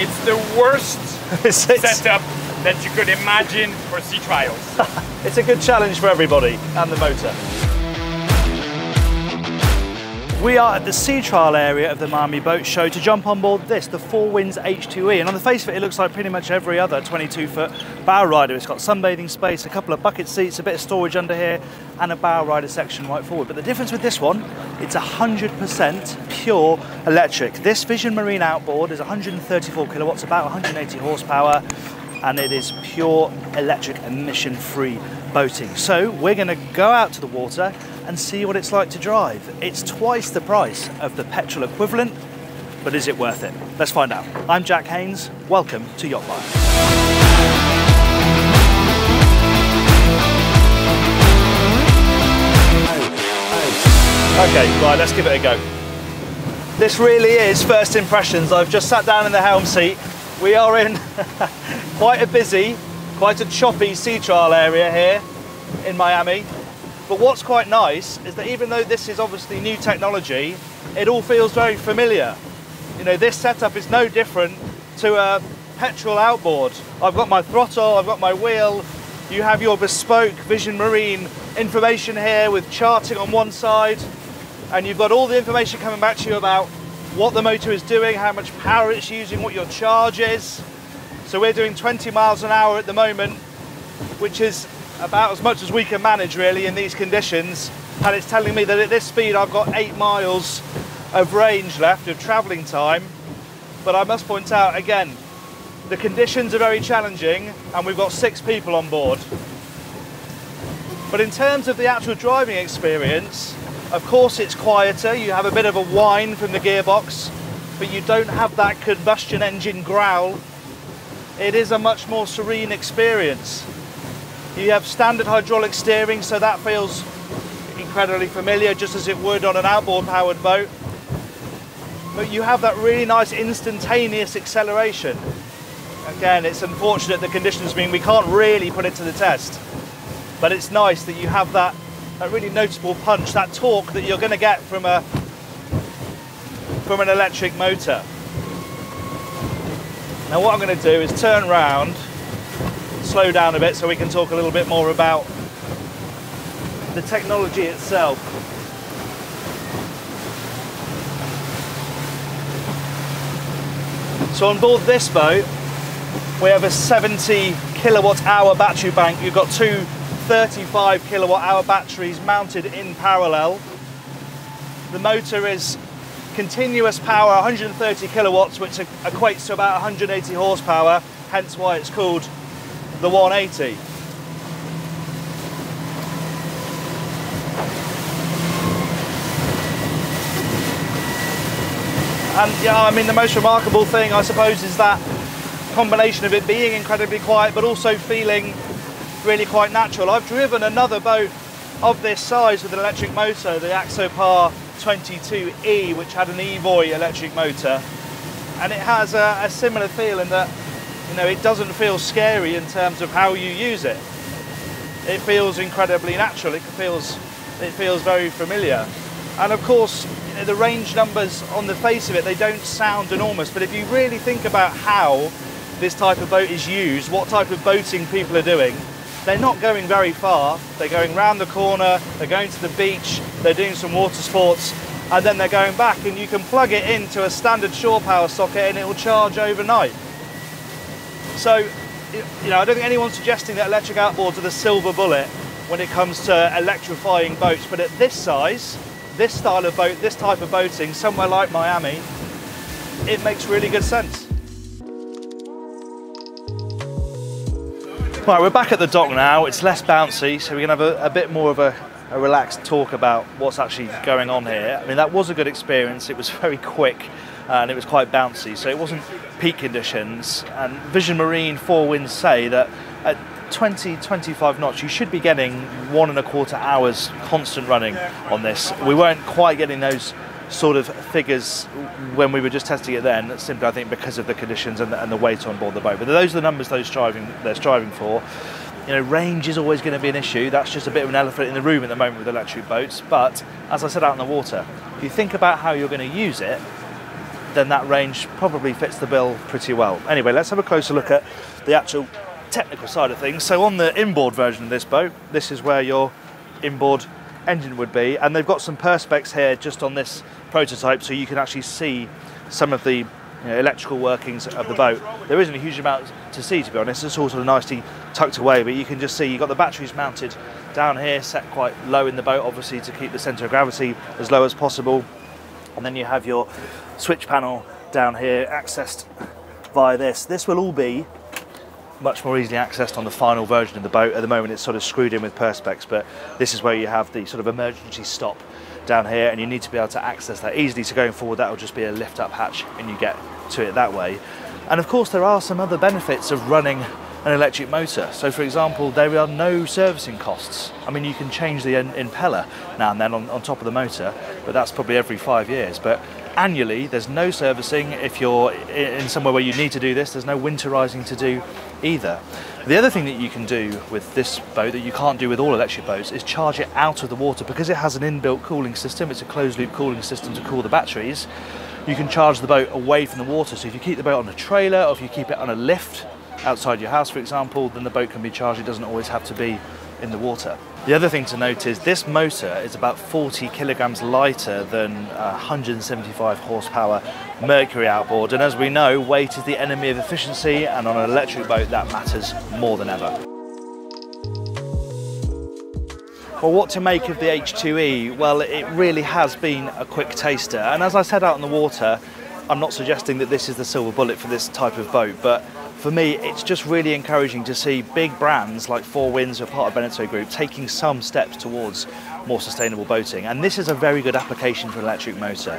It's the worst setup that you could imagine for sea trials. It's a good challenge for everybody and the motor. We are at the sea trial area of the Miami Boat Show to jump on board this, the Four Winns H2e. And on the face of it, it looks like pretty much every other 22-foot bowrider. It's got sunbathing space, a couple of bucket seats, a bit of storage under here, and a bowrider section right forward. But the difference with this one, it's 100% pure electric. This Vision Marine outboard is 134 kilowatts, about 180 horsepower, and it is pure electric emission-free boating. So we're going to go out to the water and see what it's like to drive. It's twice the price of the petrol equivalent, but is it worth it? Let's find out. I'm Jack Haines. Welcome to YachtBuyer. Okay, right, let's give it a go. This really is first impressions. I've just sat down in the helm seat. We are in quite a busy, quite a choppy sea trial area here in Miami. But what's quite nice is that even though this is obviously new technology, it all feels very familiar. You know, this setup is no different to a petrol outboard. I've got my throttle, I've got my wheel. You have your bespoke Vision Marine information here with charting on one side, and you've got all the information coming back to you about what the motor is doing, how much power it's using, what your charge is. So we're doing 20 miles an hour at the moment, which is about as much as we can manage really in these conditions, and it's telling me that at this speed I've got 8 miles of range left of travelling time. But I must point out again, the conditions are very challenging and we've got 6 people on board. But in terms of the actual driving experience, of course it's quieter, you have a bit of a whine from the gearbox, but you don't have that combustion engine growl. It is a much more serene experience. You have standard hydraulic steering, so that feels incredibly familiar, just as it would on an outboard powered boat. But you have that really nice instantaneous acceleration. Again, it's unfortunate the conditions mean we can't really put it to the test, but it's nice that you have that really noticeable punch, that torque that you're going to get from an electric motor. Now what I'm going to do is turn around, slow down a bit so we can talk a little bit more about the technology itself. So on board this boat we have a 70 kilowatt hour battery bank. You've got 2 35 kilowatt hour batteries mounted in parallel. The motor is continuous power, 130 kilowatts, which equates to about 180 horsepower, hence why it's called the 180. And yeah, I mean, the most remarkable thing I suppose is that combination of it being incredibly quiet but also feeling really quite natural. I've driven another boat of this size with an electric motor, the Axopar 22e, which had an Evoy electric motor, and it has a similar feel in that, you know, it doesn't feel scary in terms of how you use it. It feels incredibly natural. It feels very familiar. And of course, you know, the range numbers on the face of it, they don't sound enormous, but if you really think about how this type of boat is used, what type of boating people are doing, they're not going very far. They're going round the corner, they're going to the beach, they're doing some water sports, and then they're going back, and you can plug it into a standard shore power socket and it will charge overnight. So, you know, I don't think anyone's suggesting that electric outboards are the silver bullet when it comes to electrifying boats, but at this size, this style of boat, this type of boating, somewhere like Miami, it makes really good sense. Right, we're back at the dock now. It's less bouncy, so we can have a bit more of a relaxed talk about what's actually going on here. I mean, that was a good experience. It was very quick and it was quite bouncy, so it wasn't peak conditions. And Vision Marine Four Winns say that at 20-25 knots you should be getting 1.25 hours constant running on this. We weren't quite getting those sort of figures when we were just testing it then, simply I think because of the conditions and the weight on board the boat. But those are the numbers they're striving for. You know, range is always going to be an issue. That's just a bit of an elephant in the room at the moment with electric boats. But as I said out in the water, if you think about how you're going to use it, then that range probably fits the bill pretty well. Anyway, let's have a closer look at the actual technical side of things. So on the inboard version of this boat, this is where your inboard engine would be, and they've got some perspex here just on this prototype, so you can actually see some of the electrical workings of the boat. There isn't a huge amount to see, to be honest. It's all sort of nicely tucked away, but you can just see you've got the batteries mounted down here, set quite low in the boat, obviously to keep the centre of gravity as low as possible. And then you have your switch panel down here, accessed via this. This will all be much more easily accessed on the final version of the boat. At the moment it's sort of screwed in with perspex, but this is where you have the sort of emergency stop down here, and you need to be able to access that easily. So going forward, that will just be a lift up hatch and you get to it that way. And of course there are some other benefits of running an electric motor. So for example, there are no servicing costs. I mean, you can change the impeller now and then on top of the motor, but that's probably every 5 years. But annually, there's no servicing. If you're in somewhere where you need to do this, there's no winterizing to do either. The other thing that you can do with this boat that you can't do with all electric boats is charge it out of the water. Because it has an inbuilt cooling system, it's a closed loop cooling system to cool the batteries, you can charge the boat away from the water. So if you keep the boat on a trailer, or if you keep it on a lift outside your house, for example, then the boat can be charged. It doesn't always have to be in the water. The other thing to note is this motor is about 40 kilograms lighter than 175 horsepower Mercury outboard, and as we know, weight is the enemy of efficiency, and on an electric boat that matters more than ever. Well, what to make of the H2e? Well, it really has been a quick taster, and as I said out on the water, I'm not suggesting that this is the silver bullet for this type of boat, but for me, it's just really encouraging to see big brands like Four Winns, who are part of Beneteau Group, taking some steps towards more sustainable boating. And this is a very good application for an electric motor.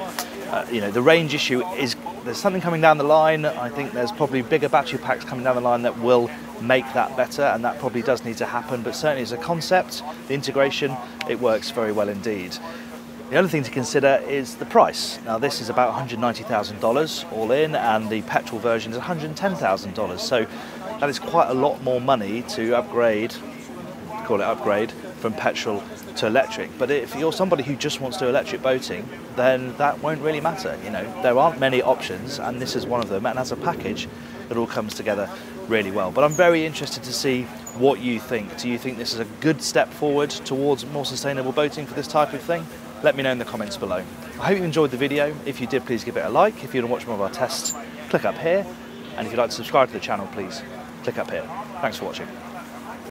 The range issue is, there's something coming down the line. I think there's probably bigger battery packs coming down the line that will make that better, and that probably does need to happen. But certainly as a concept, the integration, it works very well indeed. The other thing to consider is the price. Now this is about $190,000 all in, and the petrol version is $110,000. So that is quite a lot more money to upgrade, call it upgrade, from petrol to electric. But if you're somebody who just wants to do electric boating, then that won't really matter. There aren't many options, and this is one of them. And as a package, it all comes together really well. But I'm very interested to see what you think. Do you think this is a good step forward towards more sustainable boating for this type of thing? Let me know in the comments below. I hope you enjoyed the video. If you did, please give it a like. If you want to watch more of our tests, click up here. And if you'd like to subscribe to the channel, please click up here. Thanks for watching.